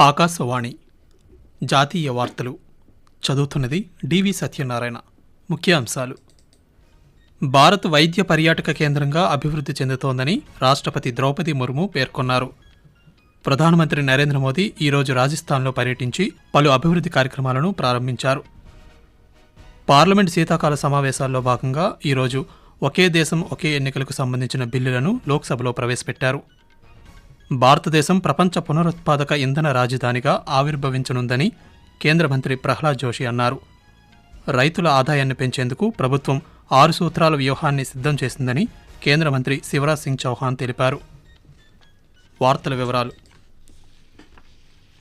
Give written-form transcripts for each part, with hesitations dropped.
ఆకాశవాణి జాతీయ వార్తలు చదువుతున్నది డివి సత్యనారాయణ. ముఖ్యాంశాలు: భారత్ వైద్య పర్యాటక కేంద్రంగా అభివృద్ధి చెందుతోందని రాష్ట్రపతి ద్రౌపది ముర్ము పేర్కొన్నారు. ప్రధానమంత్రి నరేంద్ర మోదీ ఈరోజు రాజస్థాన్లో పర్యటించి పలు అభివృద్ధి కార్యక్రమాలను ప్రారంభించారు. పార్లమెంట్ శీతాకాల సమావేశాల్లో భాగంగా ఈరోజు ఒకే దేశం ఒకే ఎన్నికలకు సంబంధించిన బిల్లులను లోక్సభలో ప్రవేశపెట్టారు. భారతదేశం ప్రపంచ పునరుత్పాదక ఇంధన రాజధానిగా ఆవిర్భవించనుందని కేంద్ర మంత్రి ప్రహ్లాద్ జోషి అన్నారు. రైతుల ఆదాయాన్ని పెంచేందుకు ప్రభుత్వం 6 సూత్రాల వ్యూహాన్ని సిద్ధం చేసిందని కేంద్ర మంత్రి శివరాజ్ సింగ్ చౌహాన్ తెలిపారు. వార్తల వివరాలు: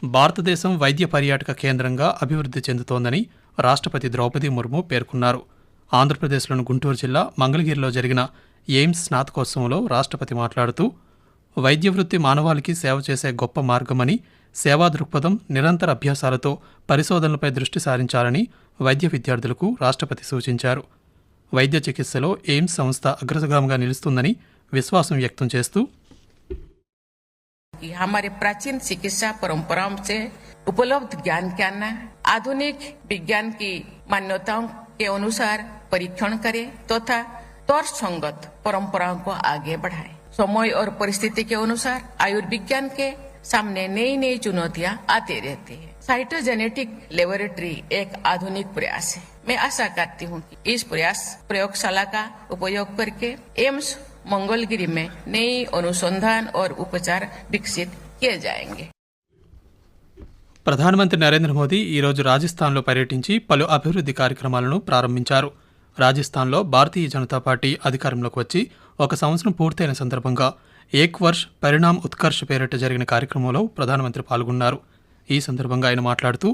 భారతదేశం వైద్య పర్యాటక కేంద్రంగా అభివృద్ధి చెందుతోందని రాష్ట్రపతి ద్రౌపది ముర్ము పేర్కొన్నారు. ఆంధ్రప్రదేశ్లోని గుంటూరు జిల్లా మంగళగిరిలో జరిగిన ఎయిమ్స్ స్నాతకోత్సవంలో రాష్ట్రపతి మాట్లాడుతూ, వైద్య వృత్తి మానవాళికి సేవ చేసే గొప్ప మార్గమని, సేవా దృక్పథం, నిరంతర అభ్యాసాలతో పరిశోధనలపై దృష్టి సారించాలని వైద్య విద్యార్థులకు రాష్ట్రపతి సూచించారు. వైద్య చికిత్సలో ఎయిమ్స్ సంస్థ అగ్రగామిగా నిలుస్తుందని విశ్వాసం వ్యక్తం చేస్తూ, हमारे प्राचीन चिकित्सा परंपराओं से उपलब्ध ज्ञान के आधुनिक विज्ञान की मान्यताओं के अनुसार परीक्षण करे तथा तर्कसंगत परंपराओं को आगे बढ़ाए। समय और परिस्थिति के अनुसार आयुर्विज्ञान के सामने नई नई चुनौतियां आती रहती है। साइटोजेनेटिक लेबोरेटरी एक आधुनिक प्रयास है। मैं आशा करती हूँ कि इस प्रयोगशाला का उपयोग करके एम्स मंगलगिरी में नई अनुसंधान और उपचार विकसित किए जाएंगे. ప్రధానమంత్రి నరేంద్ర మోదీ ఈరోజు రాజస్థాన్లో పర్యటించి పలు అభివృద్ధి కార్యక్రమాలను ప్రారంభించారు. రాజస్థాన్లో భారతీయ జనతా పార్టీ అధికారంలోకి వచ్చి 1 సంవత్సరం పూర్తయిన సందర్భంగా ఏక్ వర్ష్ పరిణామ్ ఉత్కర్ష్ పేరిట జరిగిన కార్యక్రమంలో ప్రధానమంత్రి పాల్గొన్నారు. ఈ సందర్భంగా ఆయన మాట్లాడుతూ,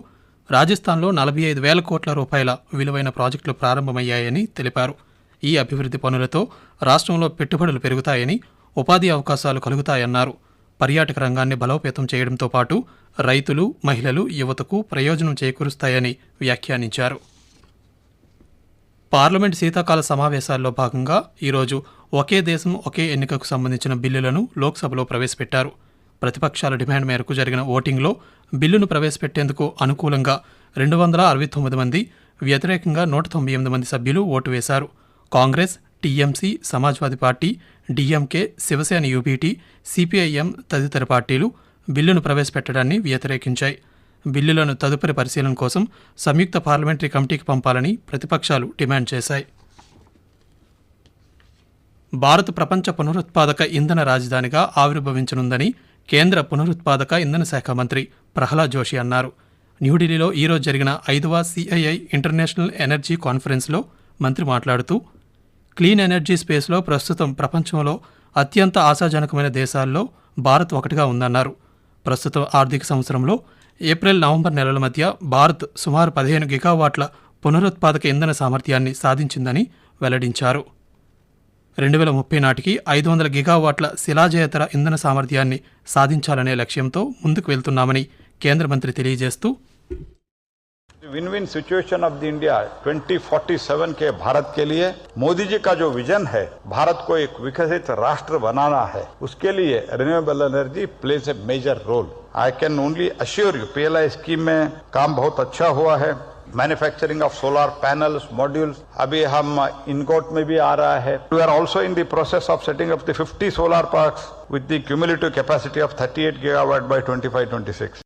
రాజస్థాన్లో 45,000 కోట్ల రూపాయల విలువైన ప్రాజెక్టులు ప్రారంభమయ్యాయని తెలిపారు. ఈ అభివృద్ధి పనులతో రాష్ట్రంలో పెట్టుబడులు పెరుగుతాయని, ఉపాధి అవకాశాలు కలుగుతాయన్నారు. పర్యాటక రంగాన్ని బలోపేతం చేయడంతో పాటు రైతులు, మహిళలు, యువతకు ప్రయోజనం చేకూరుస్తాయని వ్యాఖ్యానించారు. పార్లమెంట్ శీతాకాల సమావేశాల్లో భాగంగా ఈరోజు ఒకే దేశం ఒకే ఎన్నికకు సంబంధించిన బిల్లులను లోక్సభలో ప్రవేశపెట్టారు. ప్రతిపక్షాల డిమాండ్ మేరకు జరిగిన ఓటింగ్లో బిల్లును ప్రవేశపెట్టేందుకు అనుకూలంగా 269 మంది, వ్యతిరేకంగా 198 మంది సభ్యులు ఓటు వేశారు. Congress, TMC, Samajwadi party, DMK, Shiv Sena UBT, CPIM తదితర పార్టీలు బిల్లును ప్రవేశపెట్టడాన్ని వ్యతిరేకించాయి. బిల్లులను తదుపరి పరిశీలన కోసం సంయుక్త పార్లమెంటరీ కమిటీకి పంపాలని ప్రతిపక్షాలు డిమాండ్ చేశాయి. భారత్ ప్రపంచ పునరుత్పాదక ఇంధన రాజధానిగా ఆవిర్భవించనుందని కేంద్ర పునరుత్పాదక ఇంధన శాఖ మంత్రి ప్రహ్లాద్ జోషి అన్నారు. న్యూఢిల్లీలో ఈరోజు జరిగిన 5వ సిఐఐ ఇంటర్నేషనల్ ఎనర్జీ కాన్ఫరెన్స్లో మంత్రి మాట్లాడుతూ, క్లీన్ ఎనర్జీ స్పేస్లో ప్రస్తుతం ప్రపంచంలో అత్యంత ఆశాజనకమైన దేశాల్లో భారత్ ఒకటిగా ఉందన్నారు. ప్రస్తుత ఆర్థిక సంవత్సరంలో ఏప్రిల్-నవంబర్ నెలల మధ్య భారత్ సుమారు 15 గిగావాట్ల పునరుత్పాదక ఇంధన సామర్థ్యాన్ని సాధించిందని వెల్లడించారు. 2030 నాటికి 500 గిగావాట్ల శిలాజయేతర ఇంధన సామర్థ్యాన్ని సాధించాలనే లక్ష్యంతో ముందుకు వెళ్తున్నామని కేంద్ర మంత్రి తెలియజేస్తూ, win win situation of the India 2047 के भारत के लिए मोदी जी का जो विजन है, भारत को एक विकसित राष्ट्र बनाना है, उसके लिए renewable energy plays a major role. I can only assure you, PLI scheme में काम बहुत अच्छा हुआ है. Manufacturing of solar panels, modules, अभी हम इनगोट में भी आ रहा है. We are also in the process of setting up the 50 solar parks with the cumulative capacity of 38 gigawatt by 25-26.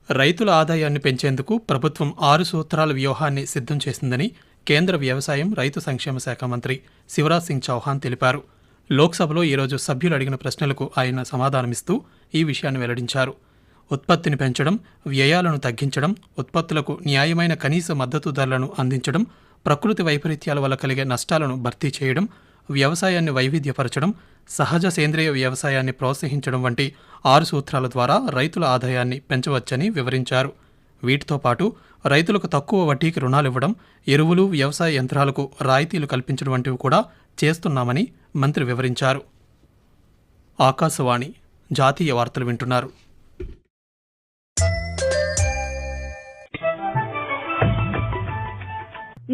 రైతుల ఆదాయాన్ని పెంచేందుకు ప్రభుత్వం 6 సూత్రాల వ్యూహాన్ని సిద్ధం చేసిందని కేంద్ర వ్యవసాయం, రైతు సంక్షేమ శాఖ మంత్రి శివరాజ్ సింగ్ చౌహాన్ తెలిపారు. లోక్సభలో ఈరోజు సభ్యులు అడిగిన ప్రశ్నలకు ఆయన సమాధానమిస్తూ ఈ విషయాన్ని వెల్లడించారు. ఉత్పత్తిని పెంచడం, వ్యయాలను తగ్గించడం, ఉత్పత్తులకు న్యాయమైన కనీస మద్దతు ధరలను అందించడం, ప్రకృతి వైపరీత్యాల వల్ల కలిగే నష్టాలను భర్తీ చేయడం, వ్యవసాయాన్ని వైవిధ్యపరచడం, సహజ సేంద్రియ వ్యవసాయాన్ని ప్రోత్సహించడం వంటి 6 సూత్రాల ద్వారా రైతుల ఆదాయాన్ని పెంచవచ్చని వివరించారు. వీటితో పాటు రైతులకు తక్కువ వడ్డీకి రుణాలివ్వడం, ఎరువులు, వ్యవసాయ యంత్రాలకు రాయితీలు కల్పించడం వంటివి కూడా చేస్తున్నామని మంత్రి వివరించారు. ఆకాశవాణి జాతీయ వార్తలు వింటున్నారు.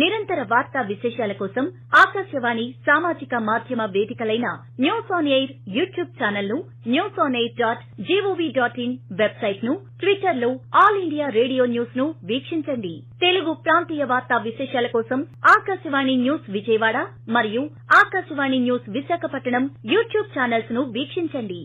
నిరంతర నిరంతర వార్తా విశేషాల కోసం ఆకాశవాణి సామాజిక మాధ్యమ వేదికలైన news on air YouTube channel ను, newsonair.gov.in వెబ్సైట్ ను, ట్విట్టర్ లో ఆల్ ఇండియా రేడియో న్యూస్ ను వీక్షించండి. తెలుగు ప్రాంతీయ వార్తా విశేషాల కోసం ఆకాశవాణి న్యూస్ విజయవాడ మరియు Akashvani news Visakhapatnam YouTube channels ను వీక్షించండి.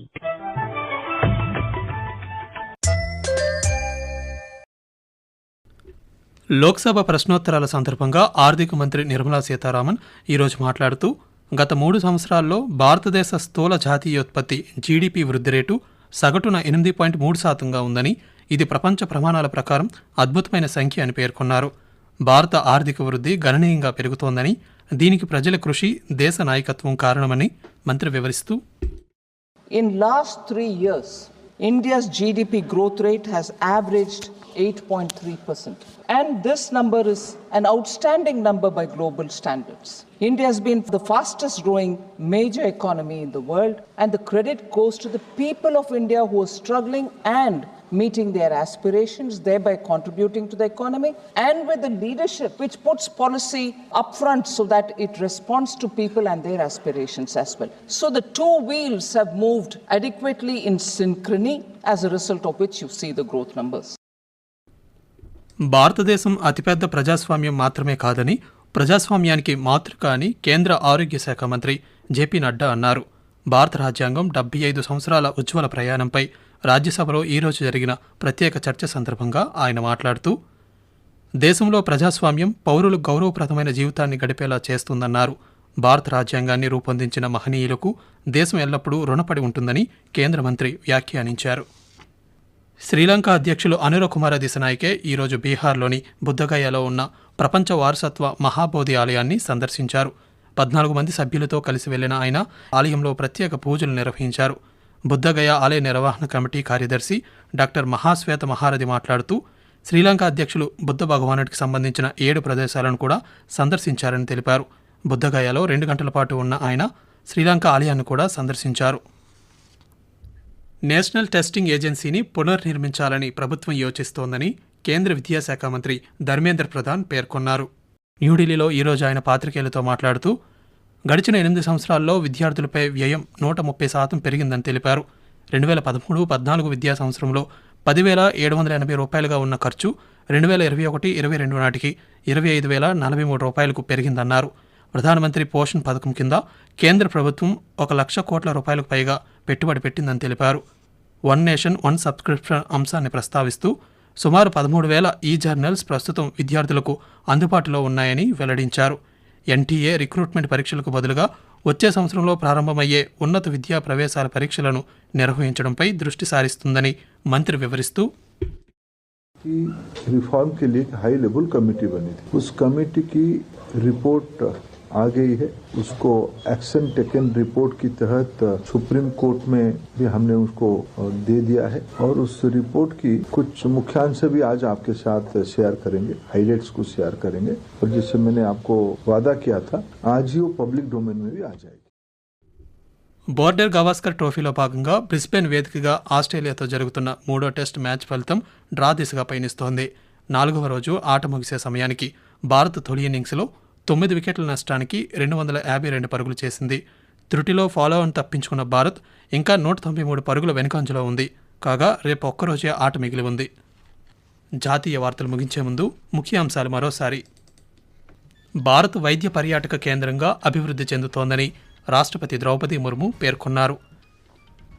లోక్సభ ప్రశ్నోత్తరాల సందర్భంగా ఆర్థిక మంత్రి నిర్మలా సీతారామన్ ఈరోజు మాట్లాడుతూ గత 3 సంవత్సరాల్లో భారతదేశ స్థూల జాతీయోత్పత్తి జీడీపీ వృద్ధి రేటు సగటున 8.3% ఉందని, ఇది ప్రపంచ ప్రమాణాల ప్రకారం అద్భుతమైన సంఖ్య అని పేర్కొన్నారు. భారత ఆర్థిక వృద్ధి గణనీయంగా పెరుగుతోందని, దీనికి ప్రజల కృషి, దేశ నాయకత్వం కారణమని మంత్రి వివరిస్తూ, In last 3 years, India's GDP growth rate has averaged 8.3%. And this number is an outstanding number by global standards. India has been the fastest growing major economy in the world, and the credit goes to the people of India who are struggling and meeting their aspirations, thereby contributing to the economy, and with the leadership which puts policy upfront so that it responds to people and their aspirations as well. So the two wheels have moved adequately in synchrony, as a result of which you see the growth numbers. భారతదేశం అతిపెద్ద ప్రజాస్వామ్యం మాత్రమే కాదని, ప్రజాస్వామ్యానికి మాతృక అని కేంద్ర ఆరోగ్య శాఖ మంత్రి జేపీ నడ్డా అన్నారు. భారత రాజ్యాంగం 75 సంవత్సరాల ఉజ్వల ప్రయాణంపై రాజ్యసభలో ఈరోజు జరిగిన ప్రత్యేక చర్చ సందర్భంగా ఆయన మాట్లాడుతూ, దేశంలో ప్రజాస్వామ్యం పౌరులు గౌరవప్రదమైన జీవితాన్ని గడిపేలా చేస్తుందన్నారు. భారత రాజ్యాంగాన్ని రూపొందించిన మహనీయులకు దేశం ఎల్లప్పుడూ రుణపడి ఉంటుందని కేంద్ర మంత్రి వ్యాఖ్యానించారు. శ్రీలంక అధ్యక్షులు అనుర కుమార దిశనాయకే ఈరోజు బీహార్లోని బుద్ధగయాలో ఉన్న ప్రపంచ వారసత్వ మహాబోధి ఆలయాన్ని సందర్శించారు. 14 మంది సభ్యులతో కలిసి వెళ్లిన ఆయన ఆలయంలో ప్రత్యేక పూజలు నిర్వహించారు. బుద్ధగయ ఆలయ నిర్వహణ కమిటీ కార్యదర్శి డాక్టర్ మహాశ్వేత మహారథి మాట్లాడుతూ, శ్రీలంక అధ్యక్షులు బుద్ధ భగవానుడికి సంబంధించిన 7 ప్రదేశాలను కూడా సందర్శించారని తెలిపారు. బుద్ధగయలో 2 గంటల పాటు ఉన్న ఆయన శ్రీలంక ఆలయాన్ని కూడా సందర్శించారు. నేషనల్ టెస్టింగ్ ఏజెన్సీని పునర్నిర్మించాలని ప్రభుత్వం యోచిస్తోందని కేంద్ర విద్యాశాఖ మంత్రి ధర్మేంద్ర ప్రధాన్ పేర్కొన్నారు. న్యూఢిల్లీలో ఈరోజు ఆయన పాత్రికేయులతో మాట్లాడుతూ, గడిచిన 8 సంవత్సరాల్లో విద్యార్థులపై వ్యయం 130% పెరిగిందని తెలిపారు. 2013-14 విద్యా సంవత్సరంలో 10,780 రూపాయలుగా ఉన్న ఖర్చు 2021-22 నాటికి 25,043 రూపాయలకు పెరిగిందన్నారు. ప్రధానమంత్రి పోషణ్ పథకం కింద కేంద్ర ప్రభుత్వం 1,00,000 కోట్ల రూపాయలకు పైగా పెట్టుబడి పెట్టిందని తెలిపారు. వన్ నేషన్ వన్ సబ్స్క్రిప్షన్ అంశాన్ని ప్రస్తావిస్తూ, సుమారు 13,000 ఈ జర్నల్స్ ప్రస్తుతం విద్యార్థులకు అందుబాటులో ఉన్నాయని వెల్లడించారు. ఎన్టీఏ రిక్రూట్మెంట్ పరీక్షలకు బదులుగా వచ్చే సంవత్సరంలో ప్రారంభమయ్యే ఉన్నత విద్యా ప్రవేశాల పరీక్షలను నిర్వహించడంపై దృష్టి సారిస్తుందని మంత్రి వివరిస్తూ, रिफॉर्म के लिए हाई लेवल कमेटी बनी थी. उस कमेटी की रिपोर्ट आ गई है. उसको एक्शन टेकन रिपोर्ट की तहत सुप्रीम कोर्ट में भी हमने उसको दे दिया है और उस रिपोर्ट की कुछ मुख्यांश भी आज आपके साथ शेयर करेंगे, हाईलाइट्स को शेयर करेंगे और जिससे मैंने आपको वादा किया था आज ही वो पब्लिक डोमेन में भी आ जाएगी. బోర్డర్ గవాస్కర్ ట్రోఫీలో భాగంగా బ్రిస్బేన్ వేదికగా ఆస్ట్రేలియాతో జరుగుతున్న 3వ టెస్ట్ మ్యాచ్ ఫలితం డ్రా దిశగా పయనిస్తోంది. 4వ రోజు ఆట ముగిసే సమయానికి భారత్ తొలి ఇన్నింగ్స్లో 9 వికెట్ల నష్టానికి 252 పరుగులు చేసింది. త్రుటిలో ఫాలోఆన్ తప్పించుకున్న భారత్ ఇంకా 193 పరుగుల వెనుకంజలో ఉంది. కాగా రేపు ఒక్కరోజే ఆట మిగిలి ఉంది. జాతీయ వార్తలు ముగించే ముందు ముఖ్యాంశాలు మరోసారి. భారత్ వైద్య పర్యాటక కేంద్రంగా అభివృద్ధి చెందుతోందని రాష్ట్రపతి ద్రౌపది ముర్ము పేర్కొన్నారు.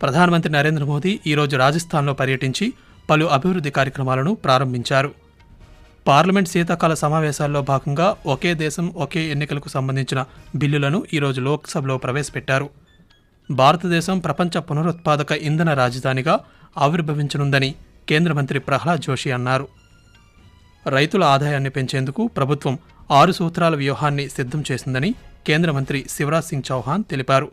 ప్రధానమంత్రి నరేంద్ర మోదీ ఈరోజు రాజస్థాన్లో పర్యటించి పలు అభివృద్ధి కార్యక్రమాలను ప్రారంభించారు. పార్లమెంట్ శీతాకాల సమావేశాల్లో భాగంగా ఒకే దేశం ఒకే ఎన్నికలకు సంబంధించిన బిల్లులను ఈరోజు లోక్సభలో ప్రవేశపెట్టారు. భారతదేశం ప్రపంచ పునరుత్పాదక ఇంధన రాజధానిగా ఆవిర్భవించనుందని కేంద్ర మంత్రి ప్రహ్లాద్ జోషి అన్నారు. రైతుల ఆదాయాన్ని పెంచేందుకు ప్రభుత్వం 6 సూత్రాల వ్యూహాన్ని సిద్ధం చేసిందని కేంద్ర మంత్రి శివరాజ్ సింగ్ చౌహాన్ తెలిపారు.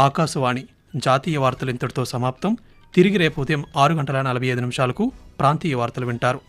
ఆకాశవాణి జాతీయ వార్తలు ఇంతటితో సమాప్తం. తిరిగి రేపు ఉదయం 6:45 ప్రాంతీయ వార్తలు వింటారు.